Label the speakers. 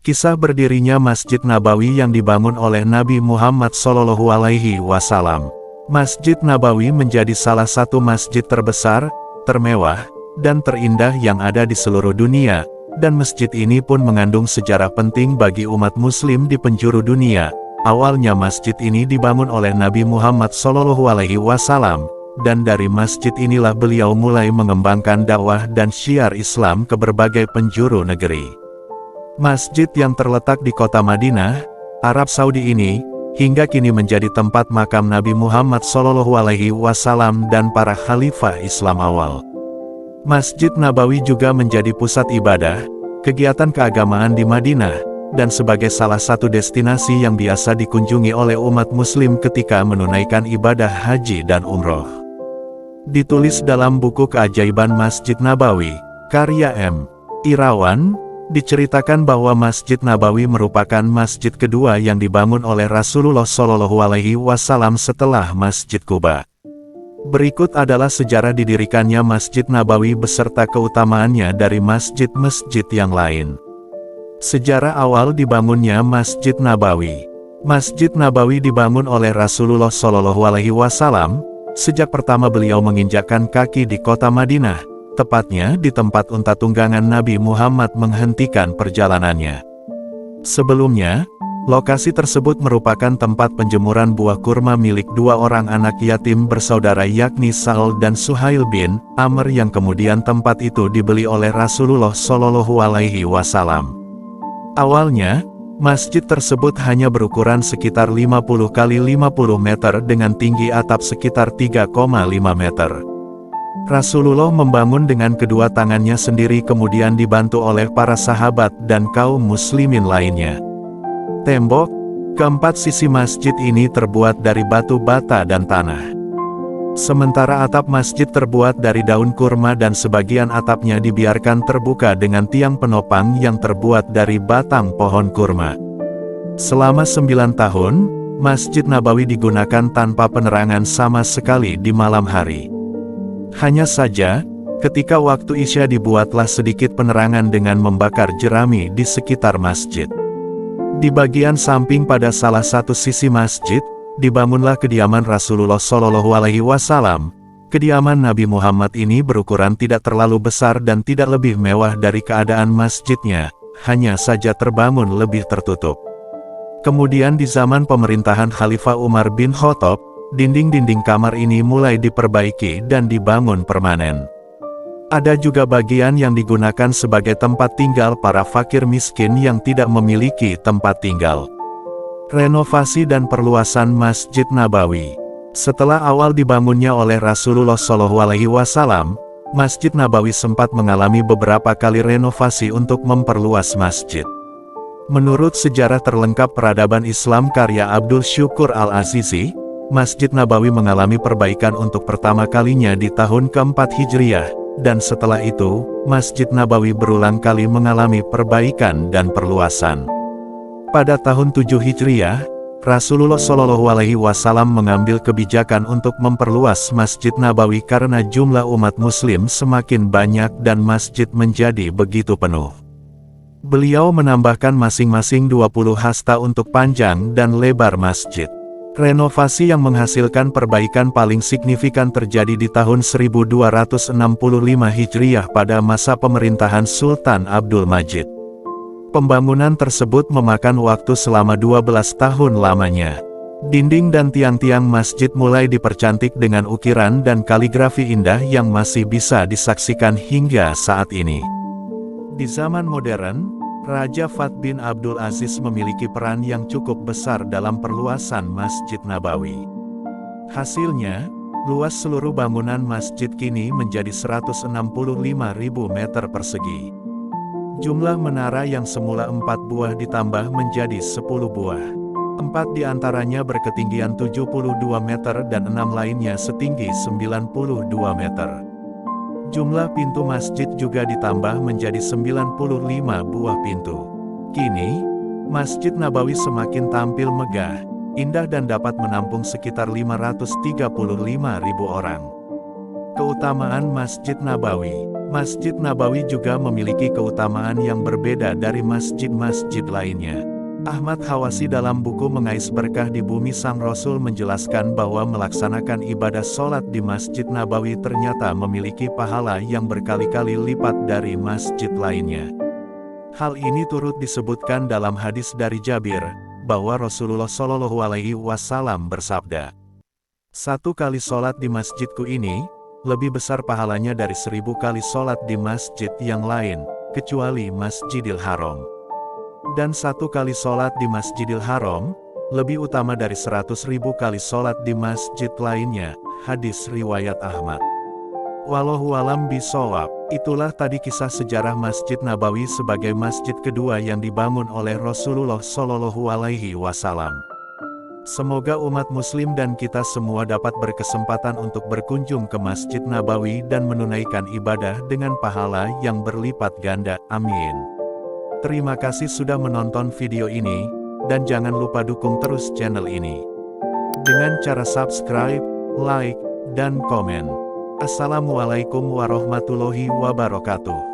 Speaker 1: Kisah berdirinya Masjid Nabawi yang dibangun oleh Nabi Muhammad SAW. Masjid Nabawi menjadi salah satu masjid terbesar, termewah, dan terindah yang ada di seluruh dunia, dan masjid ini pun mengandung sejarah penting bagi umat muslim di penjuru dunia. Awalnya masjid ini dibangun oleh Nabi Muhammad SAW, dan dari masjid inilah beliau mulai mengembangkan dakwah dan syiar Islam ke berbagai penjuru negeri. Masjid yang terletak di kota Madinah, Arab Saudi ini, hingga kini menjadi tempat makam Nabi Muhammad SAW dan para khalifah Islam awal. Masjid Nabawi juga menjadi pusat ibadah, kegiatan keagamaan di Madinah, dan sebagai salah satu destinasi yang biasa dikunjungi oleh umat muslim ketika menunaikan ibadah haji dan umroh. Ditulis dalam buku Keajaiban Masjid Nabawi, karya M. Irawan, diceritakan bahwa Masjid Nabawi merupakan masjid kedua yang dibangun oleh Rasulullah SAW setelah Masjid Quba. Berikut adalah sejarah didirikannya Masjid Nabawi beserta keutamaannya dari masjid-masjid yang lain. Sejarah awal dibangunnya Masjid Nabawi. Masjid Nabawi dibangun oleh Rasulullah SAW sejak pertama beliau menginjakkan kaki di kota Madinah, tepatnya di tempat unta tunggangan Nabi Muhammad menghentikan perjalanannya. Sebelumnya, lokasi tersebut merupakan tempat penjemuran buah kurma milik dua orang anak yatim bersaudara yakni Sa'al dan Suhail bin Amr yang kemudian tempat itu dibeli oleh Rasulullah SAW. Awalnya, masjid tersebut hanya berukuran sekitar 50 x 50 meter dengan tinggi atap sekitar 3,5 meter. Rasulullah membangun dengan kedua tangannya sendiri kemudian dibantu oleh para sahabat dan kaum muslimin lainnya. Tembok, keempat sisi masjid ini terbuat dari batu bata dan tanah. Sementara atap masjid terbuat dari daun kurma dan sebagian atapnya dibiarkan terbuka dengan tiang penopang yang terbuat dari batang pohon kurma. Selama 9 tahun, Masjid Nabawi digunakan tanpa penerangan sama sekali di malam hari. Hanya saja, ketika waktu Isya dibuatlah sedikit penerangan dengan membakar jerami di sekitar masjid. Di bagian samping pada salah satu sisi masjid, dibangunlah kediaman Rasulullah SAW. Kediaman Nabi Muhammad ini berukuran tidak terlalu besar dan tidak lebih mewah dari keadaan masjidnya, hanya saja terbangun lebih tertutup. Kemudian di zaman pemerintahan Khalifah Umar bin Khattab, dinding-dinding kamar ini mulai diperbaiki dan dibangun permanen. Ada juga bagian yang digunakan sebagai tempat tinggal para fakir miskin yang tidak memiliki tempat tinggal. Renovasi dan perluasan Masjid Nabawi. Setelah awal dibangunnya oleh Rasulullah SAW, Masjid Nabawi sempat mengalami beberapa kali renovasi untuk memperluas masjid. Menurut sejarah terlengkap peradaban Islam karya Abdul Syukur Al-Azizi, Masjid Nabawi mengalami perbaikan untuk pertama kalinya di tahun keempat Hijriah, dan setelah itu, Masjid Nabawi berulang kali mengalami perbaikan dan perluasan. Pada tahun 7 Hijriah, Rasulullah SAW mengambil kebijakan untuk memperluas Masjid Nabawi karena jumlah umat muslim semakin banyak dan masjid menjadi begitu penuh. Beliau menambahkan masing-masing 20 hasta untuk panjang dan lebar masjid. Renovasi yang menghasilkan perbaikan paling signifikan terjadi di tahun 1265 Hijriah pada masa pemerintahan Sultan Abdul Majid. Pembangunan tersebut memakan waktu selama 12 tahun lamanya. Dinding dan tiang-tiang masjid mulai dipercantik dengan ukiran dan kaligrafi indah yang masih bisa disaksikan hingga saat ini. Di zaman modern, Raja Fahd bin Abdul Aziz memiliki peran yang cukup besar dalam perluasan Masjid Nabawi. Hasilnya, luas seluruh bangunan masjid kini menjadi 165.000 meter persegi. Jumlah menara yang semula 4 buah ditambah menjadi 10 buah. 4 diantaranya berketinggian 72 meter dan 6 lainnya setinggi 92 meter. Jumlah pintu masjid juga ditambah menjadi 95 buah pintu. Kini, Masjid Nabawi semakin tampil megah, indah dan dapat menampung sekitar 535.000 orang. Keutamaan Masjid Nabawi. Masjid Nabawi juga memiliki keutamaan yang berbeda dari masjid-masjid lainnya. Ahmad Hawasi dalam buku Mengais Berkah di Bumi Sang Rasul menjelaskan bahwa melaksanakan ibadah sholat di Masjid Nabawi ternyata memiliki pahala yang berkali-kali lipat dari masjid lainnya. Hal ini turut disebutkan dalam hadis dari Jabir, bahwa Rasulullah Shallallahu Alaihi Wasallam bersabda, "Satu kali sholat di masjidku ini, lebih besar pahalanya dari 1000 kali sholat di masjid yang lain, kecuali Masjidil Haram. Dan satu kali sholat di Masjidil Haram, lebih utama dari 100.000 kali sholat di masjid lainnya." Hadis riwayat Ahmad. Wallahu alam bishawab. Itulah tadi kisah sejarah Masjid Nabawi sebagai masjid kedua yang dibangun oleh Rasulullah Shallallahu Alaihi Wasallam. Semoga umat muslim dan kita semua dapat berkesempatan untuk berkunjung ke Masjid Nabawi dan menunaikan ibadah dengan pahala yang berlipat ganda. Amin. Terima kasih sudah menonton video ini, dan jangan lupa dukung terus channel ini dengan cara subscribe, like, dan komen. Assalamualaikum warahmatullahi wabarakatuh.